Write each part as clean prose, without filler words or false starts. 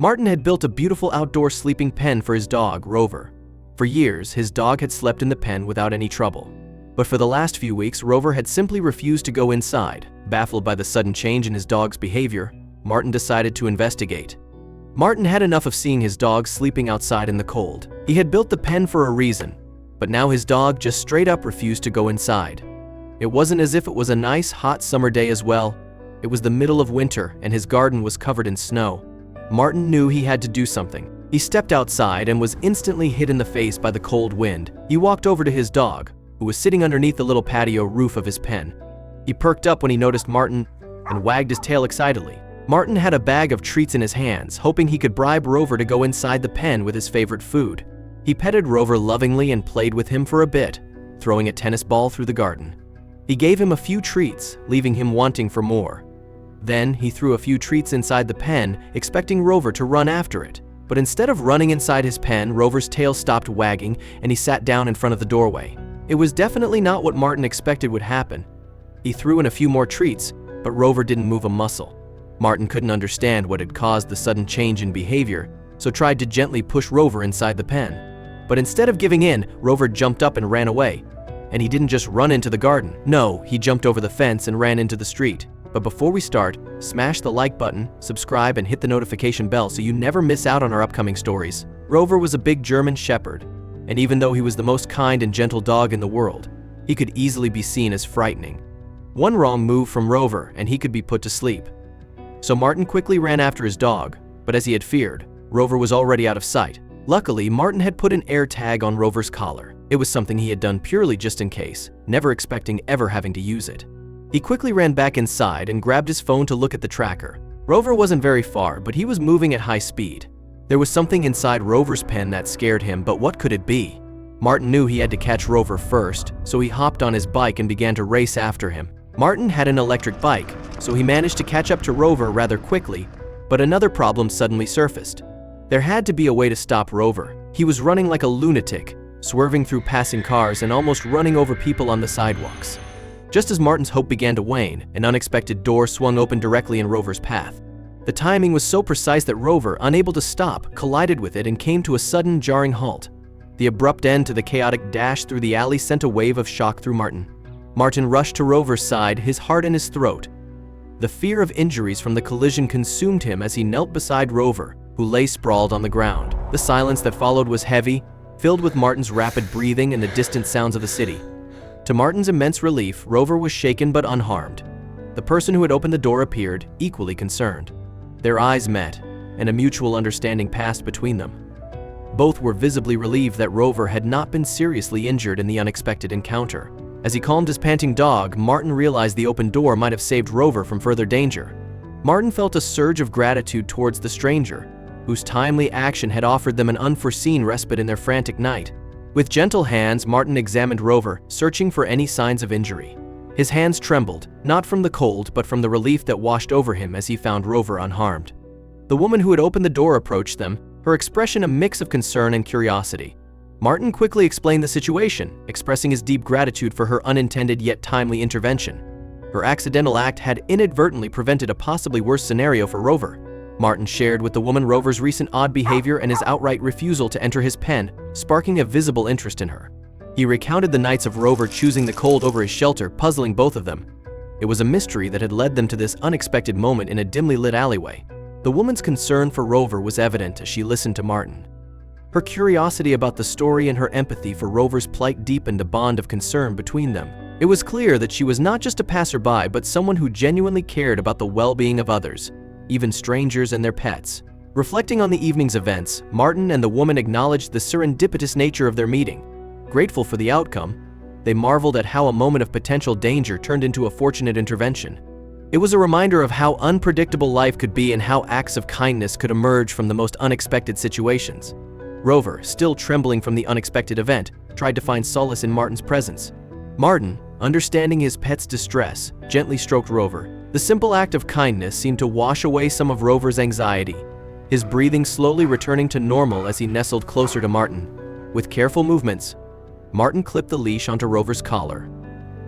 Martin had built a beautiful outdoor sleeping pen for his dog, Rover. For years, his dog had slept in the pen without any trouble. But for the last few weeks, Rover had simply refused to go inside. Baffled by the sudden change in his dog's behavior, Martin decided to investigate. Martin had enough of seeing his dog sleeping outside in the cold. He had built the pen for a reason, but now his dog just straight up refused to go inside. It wasn't as if it was a nice, hot summer day as well. It was the middle of winter, and his garden was covered in snow. Martin knew he had to do something. He stepped outside and was instantly hit in the face by the cold wind. He walked over to his dog, who was sitting underneath the little patio roof of his pen. He perked up when he noticed Martin and wagged his tail excitedly. Martin had a bag of treats in his hands, hoping he could bribe Rover to go inside the pen with his favorite food. He petted Rover lovingly and played with him for a bit, throwing a tennis ball through the garden. He gave him a few treats, leaving him wanting for more. Then he threw a few treats inside the pen, expecting Rover to run after it. But instead of running inside his pen, Rover's tail stopped wagging and he sat down in front of the doorway. It was definitely not what Martin expected would happen. He threw in a few more treats, but Rover didn't move a muscle. Martin couldn't understand what had caused the sudden change in behavior, so tried to gently push Rover inside the pen. But instead of giving in, Rover jumped up and ran away. And he didn't just run into the garden. No, he jumped over the fence and ran into the street. But before we start, smash the like button, subscribe, and hit the notification bell so you never miss out on our upcoming stories. Rover was a big German Shepherd, and even though he was the most kind and gentle dog in the world, he could easily be seen as frightening. One wrong move from Rover and he could be put to sleep. So Martin quickly ran after his dog, but as he had feared, Rover was already out of sight. Luckily, Martin had put an air tag on Rover's collar. It was something he had done purely just in case, never expecting ever having to use it. He quickly ran back inside and grabbed his phone to look at the tracker. Rover wasn't very far, but he was moving at high speed. There was something inside Rover's pen that scared him, but what could it be? Martin knew he had to catch Rover first, so he hopped on his bike and began to race after him. Martin had an electric bike, so he managed to catch up to Rover rather quickly, but another problem suddenly surfaced. There had to be a way to stop Rover. He was running like a lunatic, swerving through passing cars and almost running over people on the sidewalks. Just as Martin's hope began to wane, an unexpected door swung open directly in Rover's path. The timing was so precise that Rover, unable to stop, collided with it and came to a sudden, jarring halt. The abrupt end to the chaotic dash through the alley sent a wave of shock through Martin. Martin rushed to Rover's side, his heart in his throat. The fear of injuries from the collision consumed him as he knelt beside Rover, who lay sprawled on the ground. The silence that followed was heavy, filled with Martin's rapid breathing and the distant sounds of the city. To Martin's immense relief, Rover was shaken but unharmed. The person who had opened the door appeared, equally concerned. Their eyes met, and a mutual understanding passed between them. Both were visibly relieved that Rover had not been seriously injured in the unexpected encounter. As he calmed his panting dog, Martin realized the open door might have saved Rover from further danger. Martin felt a surge of gratitude towards the stranger, whose timely action had offered them an unforeseen respite in their frantic night. With gentle hands, Martin examined Rover, searching for any signs of injury. His hands trembled, not from the cold, but from the relief that washed over him as he found Rover unharmed. The woman who had opened the door approached them, her expression a mix of concern and curiosity. Martin quickly explained the situation, expressing his deep gratitude for her unintended yet timely intervention. Her accidental act had inadvertently prevented a possibly worse scenario for Rover. Martin shared with the woman Rover's recent odd behavior and his outright refusal to enter his pen, sparking a visible interest in her. He recounted the nights of Rover choosing the cold over his shelter, puzzling both of them. It was a mystery that had led them to this unexpected moment in a dimly lit alleyway. The woman's concern for Rover was evident as she listened to Martin. Her curiosity about the story and her empathy for Rover's plight deepened a bond of concern between them. It was clear that she was not just a passerby, but someone who genuinely cared about the well-being of others, even strangers and their pets. Reflecting on the evening's events, Martin and the woman acknowledged the serendipitous nature of their meeting. Grateful for the outcome, they marveled at how a moment of potential danger turned into a fortunate intervention. It was a reminder of how unpredictable life could be and how acts of kindness could emerge from the most unexpected situations. Rover, still trembling from the unexpected event, tried to find solace in Martin's presence. Martin, understanding his pet's distress, gently stroked Rover. The simple act of kindness seemed to wash away some of Rover's anxiety, his breathing slowly returning to normal as he nestled closer to Martin. With careful movements, Martin clipped the leash onto Rover's collar,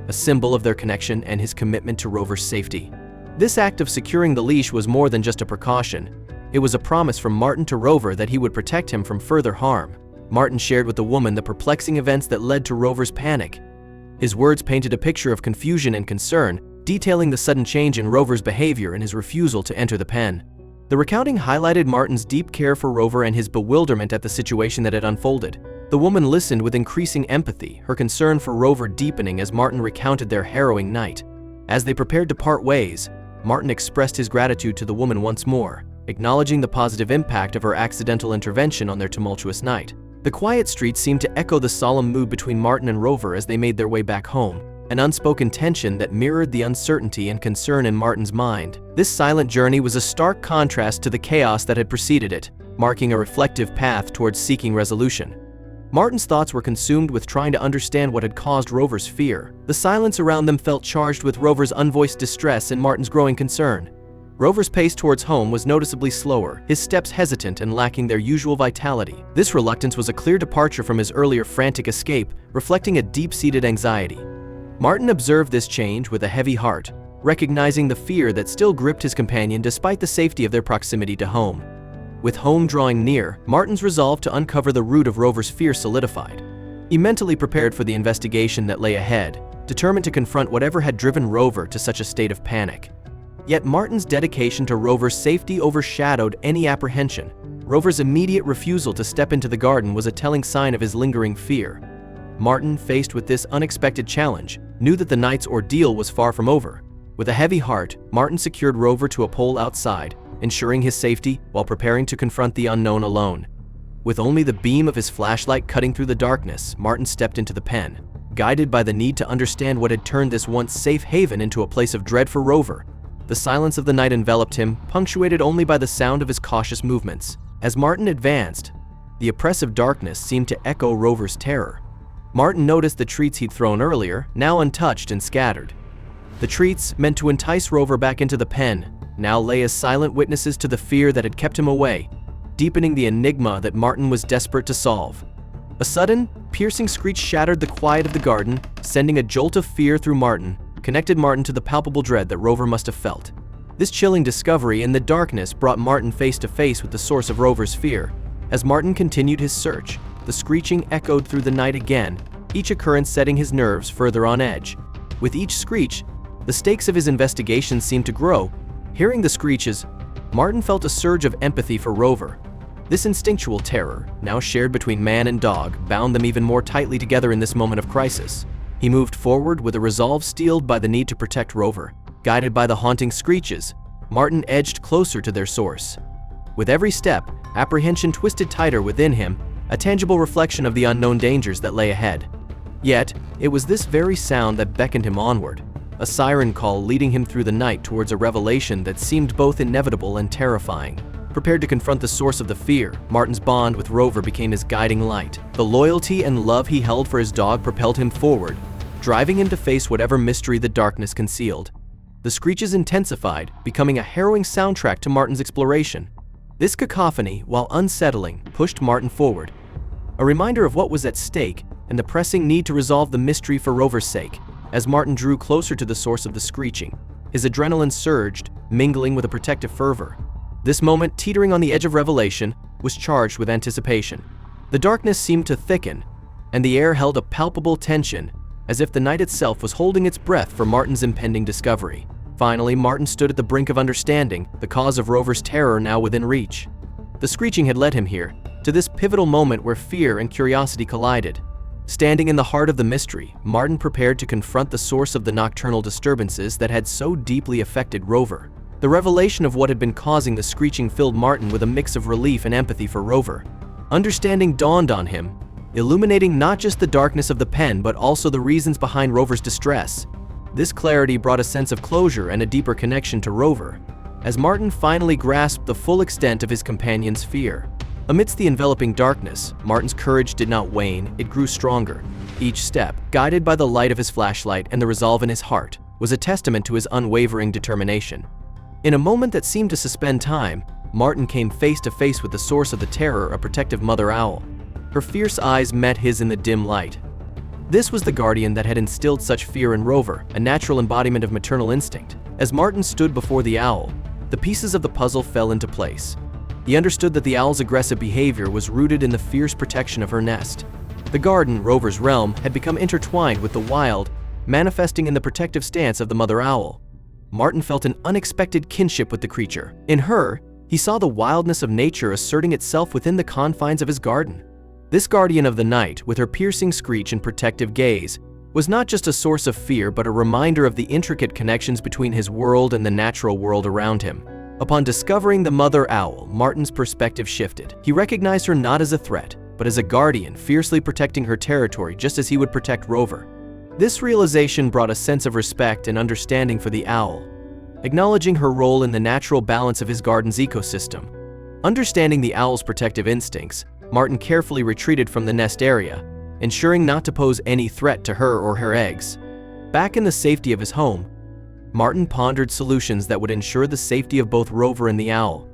a symbol of their connection and his commitment to Rover's safety. This act of securing the leash was more than just a precaution. It was a promise from Martin to Rover that he would protect him from further harm. Martin shared with the woman the perplexing events that led to Rover's panic. His words painted a picture of confusion and concern, detailing the sudden change in Rover's behavior and his refusal to enter the pen. The recounting highlighted Martin's deep care for Rover and his bewilderment at the situation that had unfolded. The woman listened with increasing empathy, her concern for Rover deepening as Martin recounted their harrowing night. As they prepared to part ways, Martin expressed his gratitude to the woman once more, acknowledging the positive impact of her accidental intervention on their tumultuous night. The quiet streets seemed to echo the solemn mood between Martin and Rover as they made their way back home, an unspoken tension that mirrored the uncertainty and concern in Martin's mind. This silent journey was a stark contrast to the chaos that had preceded it, marking a reflective path towards seeking resolution. Martin's thoughts were consumed with trying to understand what had caused Rover's fear. The silence around them felt charged with Rover's unvoiced distress and Martin's growing concern. Rover's pace towards home was noticeably slower, his steps hesitant and lacking their usual vitality. This reluctance was a clear departure from his earlier frantic escape, reflecting a deep-seated anxiety. Martin observed this change with a heavy heart, recognizing the fear that still gripped his companion despite the safety of their proximity to home. With home drawing near, Martin's resolve to uncover the root of Rover's fear solidified. He mentally prepared for the investigation that lay ahead, determined to confront whatever had driven Rover to such a state of panic. Yet Martin's dedication to Rover's safety overshadowed any apprehension. Rover's immediate refusal to step into the garden was a telling sign of his lingering fear. Martin, faced with this unexpected challenge, knew that the night's ordeal was far from over. With a heavy heart, Martin secured Rover to a pole outside, ensuring his safety while preparing to confront the unknown alone. With only the beam of his flashlight cutting through the darkness, Martin stepped into the pen, guided by the need to understand what had turned this once safe haven into a place of dread for Rover. The silence of the night enveloped him, punctuated only by the sound of his cautious movements. As Martin advanced, the oppressive darkness seemed to echo Rover's terror. Martin noticed the treats he'd thrown earlier, now untouched and scattered. The treats, meant to entice Rover back into the pen, now lay as silent witnesses to the fear that had kept him away, deepening the enigma that Martin was desperate to solve. A sudden, piercing screech shattered the quiet of the garden, sending a jolt of fear through Martin, connected Martin to the palpable dread that Rover must have felt. This chilling discovery in the darkness brought Martin face to face with the source of Rover's fear. As Martin continued his search, the screeching echoed through the night again, each occurrence setting his nerves further on edge. With each screech, the stakes of his investigation seemed to grow. Hearing the screeches, Martin felt a surge of empathy for Rover. This instinctual terror, now shared between man and dog, bound them even more tightly together in this moment of crisis. He moved forward with a resolve steeled by the need to protect Rover. Guided by the haunting screeches, Martin edged closer to their source. With every step, apprehension twisted tighter within him, a tangible reflection of the unknown dangers that lay ahead. Yet, it was this very sound that beckoned him onward, a siren call leading him through the night towards a revelation that seemed both inevitable and terrifying. Prepared to confront the source of the fear, Martin's bond with Rover became his guiding light. The loyalty and love he held for his dog propelled him forward, driving him to face whatever mystery the darkness concealed. The screeches intensified, becoming a harrowing soundtrack to Martin's exploration. This cacophony, while unsettling, pushed Martin forward, a reminder of what was at stake and the pressing need to resolve the mystery for Rover's sake. As Martin drew closer to the source of the screeching, his adrenaline surged, mingling with a protective fervor. This moment, teetering on the edge of revelation, was charged with anticipation. The darkness seemed to thicken, and the air held a palpable tension, as if the night itself was holding its breath for Martin's impending discovery. Finally, Martin stood at the brink of understanding, the cause of Rover's terror now within reach. The screeching had led him here, to this pivotal moment where fear and curiosity collided. Standing in the heart of the mystery, Martin prepared to confront the source of the nocturnal disturbances that had so deeply affected Rover. The revelation of what had been causing the screeching filled Martin with a mix of relief and empathy for Rover. Understanding dawned on him, illuminating not just the darkness of the pen but also the reasons behind Rover's distress. This clarity brought a sense of closure and a deeper connection to Rover, as Martin finally grasped the full extent of his companion's fear. Amidst the enveloping darkness, Martin's courage did not wane, it grew stronger. Each step, guided by the light of his flashlight and the resolve in his heart, was a testament to his unwavering determination. In a moment that seemed to suspend time, Martin came face to face with the source of the terror, a protective mother owl. Her fierce eyes met his in the dim light. This was the guardian that had instilled such fear in Rover, a natural embodiment of maternal instinct. As Martin stood before the owl, the pieces of the puzzle fell into place. He understood that the owl's aggressive behavior was rooted in the fierce protection of her nest. The garden, Rover's realm, had become intertwined with the wild, manifesting in the protective stance of the mother owl. Martin felt an unexpected kinship with the creature. In her, he saw the wildness of nature asserting itself within the confines of his garden. This guardian of the night, with her piercing screech and protective gaze, was not just a source of fear but a reminder of the intricate connections between his world and the natural world around him. Upon discovering the mother owl, Martin's perspective shifted. He recognized her not as a threat, but as a guardian fiercely protecting her territory just as he would protect Rover. This realization brought a sense of respect and understanding for the owl, acknowledging her role in the natural balance of his garden's ecosystem. Understanding the owl's protective instincts, Martin carefully retreated from the nest area, ensuring not to pose any threat to her or her eggs. Back in the safety of his home, Martin pondered solutions that would ensure the safety of both Rover and the owl.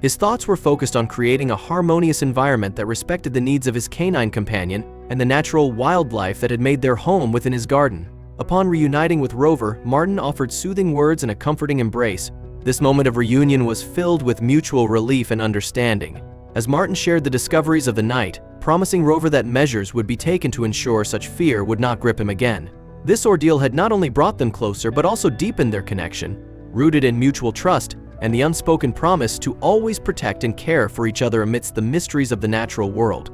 His thoughts were focused on creating a harmonious environment that respected the needs of his canine companion and the natural wildlife that had made their home within his garden. Upon reuniting with Rover, Martin offered soothing words and a comforting embrace. This moment of reunion was filled with mutual relief and understanding, as Martin shared the discoveries of the night, promising Rover that measures would be taken to ensure such fear would not grip him again. This ordeal had not only brought them closer but also deepened their connection, rooted in mutual trust and the unspoken promise to always protect and care for each other amidst the mysteries of the natural world.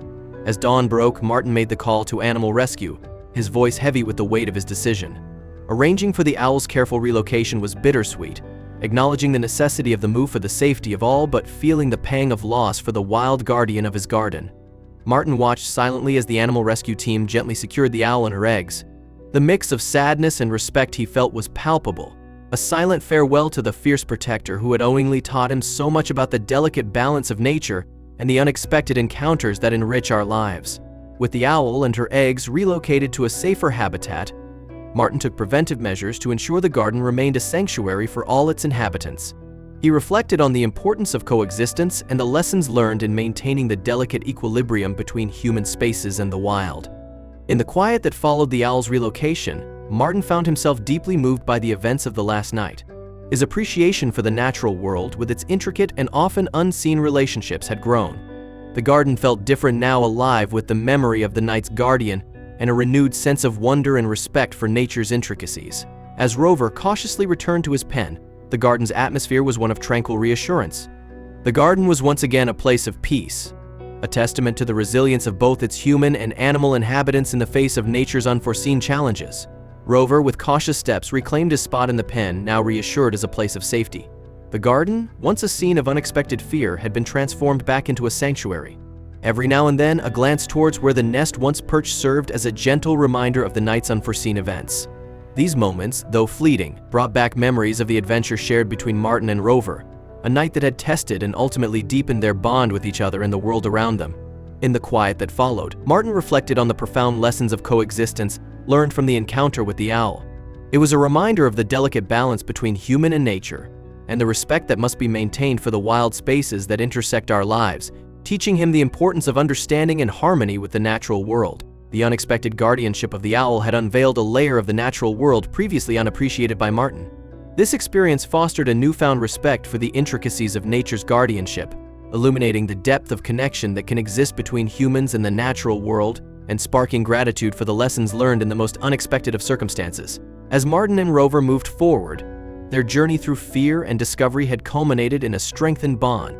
As dawn broke, Martin made the call to animal rescue, his voice heavy with the weight of his decision. Arranging for the owl's careful relocation was bittersweet, acknowledging the necessity of the move for the safety of all but feeling the pang of loss for the wild guardian of his garden. Martin watched silently as the animal rescue team gently secured the owl and her eggs. The mix of sadness and respect he felt was palpable, a silent farewell to the fierce protector who had knowingly taught him so much about the delicate balance of nature and the unexpected encounters that enrich our lives. With the owl and her eggs relocated to a safer habitat, Martin took preventive measures to ensure the garden remained a sanctuary for all its inhabitants. He reflected on the importance of coexistence and the lessons learned in maintaining the delicate equilibrium between human spaces and the wild. In the quiet that followed the owl's relocation, Martin found himself deeply moved by the events of the last night. His appreciation for the natural world with its intricate and often unseen relationships had grown. The garden felt different now, alive with the memory of the night's guardian and a renewed sense of wonder and respect for nature's intricacies. As Rover cautiously returned to his pen, the garden's atmosphere was one of tranquil reassurance. The garden was once again a place of peace, a testament to the resilience of both its human and animal inhabitants in the face of nature's unforeseen challenges. Rover, with cautious steps, reclaimed his spot in the pen, now reassured as a place of safety. The garden, once a scene of unexpected fear, had been transformed back into a sanctuary. Every now and then, a glance towards where the nest once perched served as a gentle reminder of the night's unforeseen events. These moments, though fleeting, brought back memories of the adventure shared between Martin and Rover, a night that had tested and ultimately deepened their bond with each other and the world around them. In the quiet that followed, Martin reflected on the profound lessons of coexistence learned from the encounter with the owl. It was a reminder of the delicate balance between human and nature, and the respect that must be maintained for the wild spaces that intersect our lives, teaching him the importance of understanding and harmony with the natural world. The unexpected guardianship of the owl had unveiled a layer of the natural world previously unappreciated by Martin. This experience fostered a newfound respect for the intricacies of nature's guardianship, illuminating the depth of connection that can exist between humans and the natural world, and sparking gratitude for the lessons learned in the most unexpected of circumstances. As Martin and Rover moved forward, their journey through fear and discovery had culminated in a strengthened bond.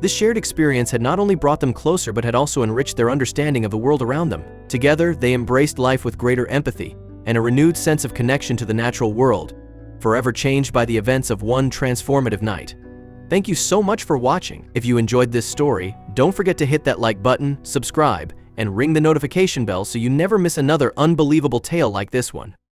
This shared experience had not only brought them closer but had also enriched their understanding of the world around them. Together, they embraced life with greater empathy and a renewed sense of connection to the natural world, forever changed by the events of one transformative night. Thank you so much for watching. If you enjoyed this story, don't forget to hit that like button, subscribe, and ring the notification bell so you never miss another unbelievable tale like this one.